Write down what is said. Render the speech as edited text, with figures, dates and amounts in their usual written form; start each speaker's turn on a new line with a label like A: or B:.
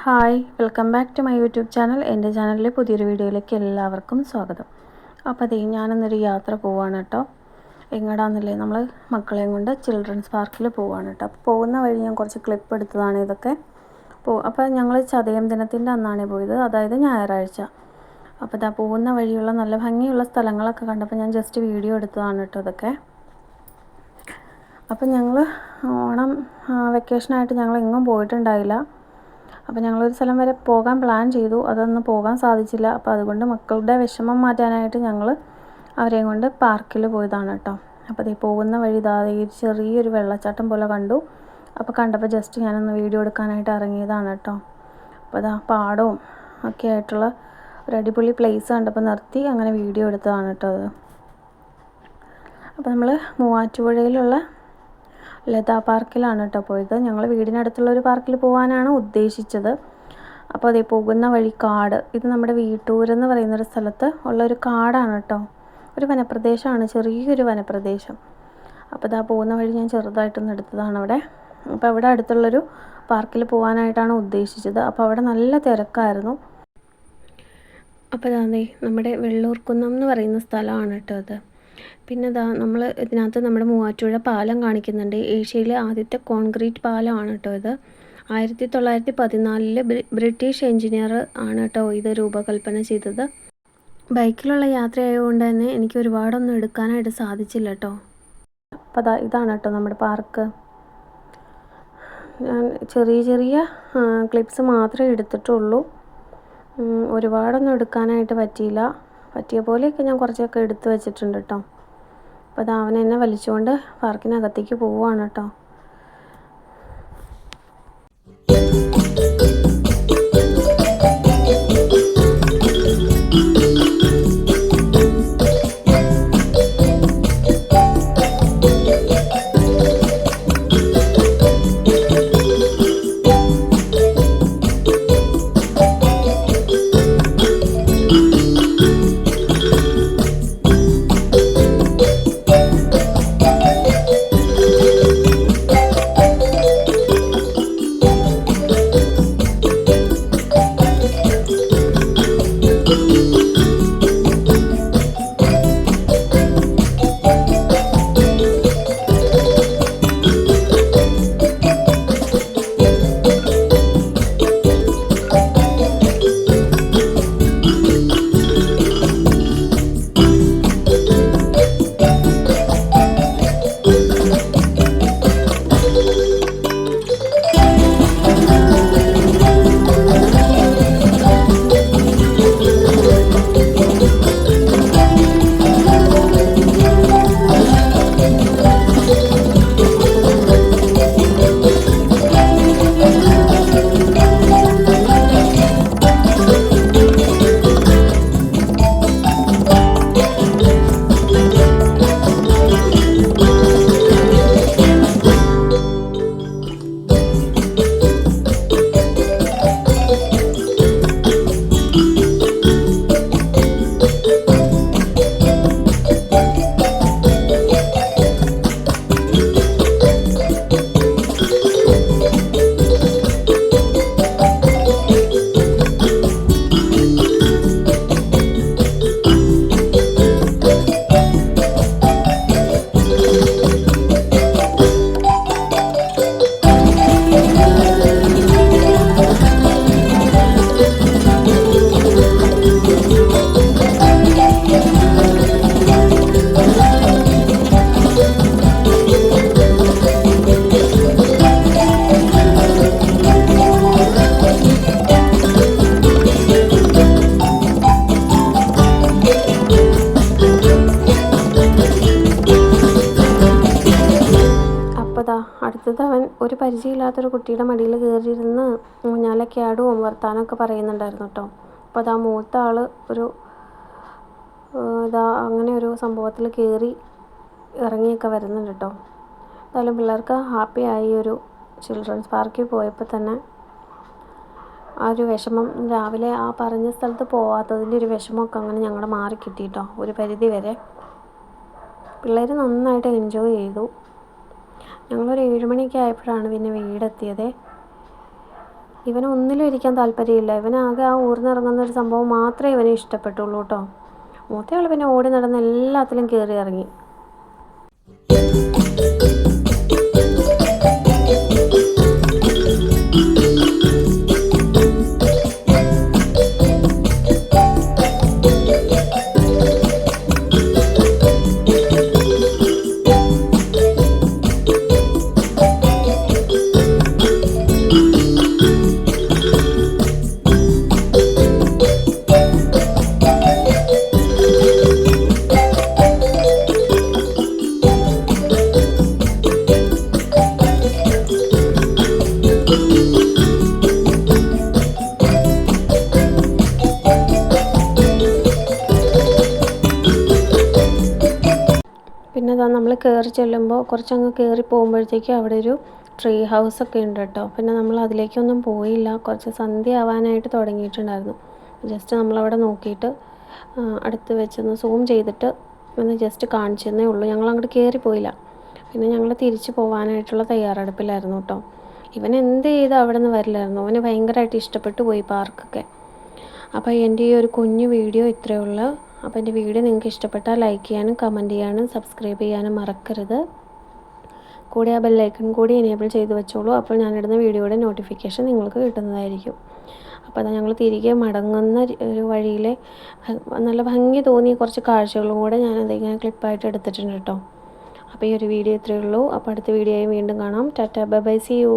A: Hi, welcome back to my YouTube channel. എൻ്റെ ചാനലിലെ പുതിയൊരു വീഡിയോയിലേക്ക് എല്ലാവർക്കും സ്വാഗതം. അപ്പോൾ അതേ ഞാനിന്നൊരു യാത്ര പോവാണ് കേട്ടോ. എങ്ങടാന്നില്ലേ, നമ്മൾ മക്കളെയും കൊണ്ട് ചിൽഡ്രൻസ് പാർക്കിൽ പോവാണ് കേട്ടോ. അപ്പോൾ പോകുന്ന വഴി ഞാൻ കുറച്ച് ക്ലിപ്പ് എടുത്തതാണ് ഇതൊക്കെ. അപ്പോൾ ഞങ്ങൾ ചതയം ദിനത്തിൻ്റെ അന്നാണ് പോയത്, അതായത് ഞായറാഴ്ച. അപ്പോൾ ഇതാ പോകുന്ന വഴിയുള്ള നല്ല ഭംഗിയുള്ള സ്ഥലങ്ങളൊക്കെ കണ്ടപ്പോൾ ഞാൻ ജസ്റ്റ് വീഡിയോ എടുത്തതാണ് കേട്ടോ ഇതൊക്കെ. അപ്പം ഞങ്ങൾ ഓണം വെക്കേഷനായിട്ട് ഞങ്ങൾ എങ്ങും പോയിട്ടുണ്ടായില്ല. അപ്പോൾ ഞങ്ങളൊരു സ്ഥലം വരെ പോകാൻ പ്ലാൻ ചെയ്തു, അതൊന്നും പോകാൻ സാധിച്ചില്ല. അപ്പോൾ അതുകൊണ്ട് മക്കളുടെ വിഷമം മാറ്റാനായിട്ട് ഞങ്ങൾ അവരെയും കൊണ്ട് പാർക്കിൽ പോയതാണ് കേട്ടോ. അപ്പോൾ അതേ പോകുന്ന വഴി ഈ ചെറിയൊരു വെള്ളച്ചാട്ടം പോലെ കണ്ടു. അപ്പോൾ കണ്ടപ്പോൾ ജസ്റ്റ് ഞാനൊന്ന് വീഡിയോ എടുക്കാനായിട്ട് ഇറങ്ങിയതാണ് കേട്ടോ. അപ്പോൾ അതാ പാടവും ഒക്കെ ആയിട്ടുള്ള ഒരു അടിപൊളി പ്ലേസ് കണ്ടപ്പോൾ നിർത്തി അങ്ങനെ വീഡിയോ എടുത്തതാണ് കേട്ടോ അത്. അപ്പോൾ നമ്മൾ മൂവാറ്റുപുഴയിലുള്ള ലതാ പാർക്കിലാണ് കേട്ടോ പോയത്. ഞങ്ങൾ വീടിനടുത്തുള്ള ഒരു പാർക്കിൽ പോകാനാണ് ഉദ്ദേശിച്ചത്. അപ്പോൾ അതേ പോകുന്ന വഴി കാട്, ഇത് നമ്മുടെ വീട്ടൂരെന്ന് പറയുന്നൊരു സ്ഥലത്ത് ഉള്ളൊരു കാടാണ് കേട്ടോ. ഒരു വനപ്രദേശമാണ്, ചെറിയൊരു വനപ്രദേശം. അപ്പോൾ ഇതാ പോകുന്ന വഴി ഞാൻ ചെറുതായിട്ടൊന്ന് എടുത്തതാണ് അവിടെ. അപ്പോൾ അവിടെ അടുത്തുള്ളൊരു പാർക്കിൽ പോകാനായിട്ടാണ് ഉദ്ദേശിച്ചത്. അപ്പോൾ അവിടെ നല്ല തിരക്കായിരുന്നു. അപ്പോൾ അതെ നമ്മുടെ വെള്ളൂർക്കുന്നം എന്ന് പറയുന്ന സ്ഥലമാണ് കേട്ടോ അത്. പിന്നെ നമ്മൾ ഇതിനകത്ത് നമ്മുടെ മൂവാറ്റുപുഴ പാലം കാണിക്കുന്നുണ്ട്. ഏഷ്യയിലെ ആദ്യത്തെ കോൺക്രീറ്റ് പാലമാണ് കേട്ടോ ഇത്. 1914 ബ്രിട്ടീഷ് എഞ്ചിനീയർ ആണ് കേട്ടോ ഇത് രൂപകൽപ്പന ചെയ്തത്. ബൈക്കിലുള്ള യാത്രയായതുകൊണ്ട് തന്നെ എനിക്ക് ഒരുപാടൊന്നും എടുക്കാനായിട്ട് സാധിച്ചില്ല കേട്ടോ. അപ്പോൾ ഇതാണ് കേട്ടോ നമ്മുടെ പാർക്ക്. ഞാൻ ചെറിയ ചെറിയ ക്ലിപ്സ് മാത്രമേ എടുത്തിട്ടുള്ളൂ. ഒരുപാടൊന്നും എടുക്കാനായിട്ട് പറ്റിയില്ല. പറ്റിയ പോലെയൊക്കെ ഞാൻ കുറച്ചൊക്കെ എടുത്ത് വെച്ചിട്ടുണ്ട് കേട്ടോ. അപ്പോൾ അവൻ എന്നെ വലിച്ചുകൊണ്ട് പാർക്കിനകത്തേക്ക് പോവുകയാണ് കേട്ടോ. അടുത്തത് അവൻ ഒരു പരിചയമില്ലാത്തൊരു കുട്ടിയുടെ മടിയിൽ കയറിയിരുന്ന് ഊഞ്ഞാലൊക്കെ ആടുകയും വർത്താനമൊക്കെ പറയുന്നുണ്ടായിരുന്നു കേട്ടോ. അപ്പോൾ ആ മൂത്ത ആൾ ഒരു അങ്ങനെ ഒരു സംഭവത്തിൽ കയറി ഇറങ്ങിയൊക്കെ വരുന്നുണ്ട് കേട്ടോ. എന്തായാലും പിള്ളേർക്ക് ഹാപ്പിയായി ഒരു ചിൽഡ്രൻസ് പാർക്കിൽ പോയപ്പോൾ തന്നെ. ആ ഒരു വിഷമം രാവിലെ ആ പറഞ്ഞ സ്ഥലത്ത് പോവാത്തതിൻ്റെ ഒരു വിഷമമൊക്കെ അങ്ങനെ ഞങ്ങളുടെ മാറി കിട്ടി കേട്ടോ, ഒരു പരിധി വരെ. പിള്ളേർ നന്നായിട്ട് എൻജോയ് ചെയ്തു. ഞങ്ങളൊരു 7 മണിയൊക്കെ ആയപ്പോഴാണ് പിന്നെ വീടെത്തിയത്. ഇവനൊന്നിലും ഇരിക്കാൻ താല്പര്യമില്ല. ഇവനാകെ ആ ഊർന്നിറങ്ങുന്ന ഒരു സംഭവം മാത്രമേ ഇവന് ഇഷ്ടപ്പെട്ടുള്ളൂ കേട്ടോ. മൂത്തയാൾ പിന്നെ ഓടി നടന്ന് എല്ലാത്തിലും കയറി ഇറങ്ങി. പിന്നെ അതാ നമ്മൾ കയറി ചെല്ലുമ്പോൾ കുറച്ചങ്ങ് കയറി പോകുമ്പോഴത്തേക്കും അവിടെ ഒരു ട്രീ ഹൗസൊക്കെ ഉണ്ട് കേട്ടോ. പിന്നെ നമ്മൾ അതിലേക്കൊന്നും പോയില്ല, കുറച്ച് സന്ധ്യ ആവാനായിട്ട് തുടങ്ങിയിട്ടുണ്ടായിരുന്നു. ജസ്റ്റ് നമ്മളവിടെ നോക്കിയിട്ട് അടുത്ത് വെച്ചൊന്ന് സൂം ചെയ്തിട്ട് ഒന്ന് ജസ്റ്റ് കാണിച്ചെന്നേ ഉള്ളൂ. ഞങ്ങൾ അങ്ങോട്ട് കയറിപ്പോയില്ല. പിന്നെ ഞങ്ങൾ തിരിച്ച് പോകാനായിട്ടുള്ള തയ്യാറെടുപ്പിലായിരുന്നു കേട്ടോ. ഇവൻ എന്ത് ചെയ്ത് അവിടെ നിന്ന് വരില്ലായിരുന്നു. അവന് ഭയങ്കരമായിട്ട് ഇഷ്ടപ്പെട്ടു പോയി പാർക്കൊക്കെ. അപ്പോൾ എൻ്റെ ഈ ഒരു കുഞ്ഞു വീഡിയോ ഇത്രയേ ഉള്ളൂ. അപ്പോൾ എൻ്റെ വീഡിയോ നിങ്ങൾക്ക് ഇഷ്ടപ്പെട്ടാൽ ലൈക്ക് ചെയ്യാനും കമൻറ്റ് ചെയ്യാനും സബ്സ്ക്രൈബ് ചെയ്യാനും മറക്കരുത്. കൂടെ ആ ബെല്ലൈക്കൺ കൂടി എനേബിൾ ചെയ്ത് വെച്ചോളൂ. അപ്പോൾ ഞാനിടുന്ന വീഡിയോയുടെ നോട്ടിഫിക്കേഷൻ നിങ്ങൾക്ക് കിട്ടുന്നതായിരിക്കും. അപ്പോൾ അത് ഞങ്ങൾ തിരികെ മടങ്ങുന്ന ഒരു വഴിയിലെ നല്ല ഭംഗി തോന്നിയ കുറച്ച് കാഴ്ചകളും കൂടെ ഞാനതിങ്ങനെ ക്ലിപ്പായിട്ട് എടുത്തിട്ടുണ്ട് കേട്ടോ. അപ്പോൾ ഈ ഒരു വീഡിയോ ഇത്രയേ ഉള്ളൂ. അപ്പോൾ അടുത്ത വീഡിയോയിൽ വീണ്ടും കാണാം. ടാറ്റാ ബൈ ബൈ, സീ യു.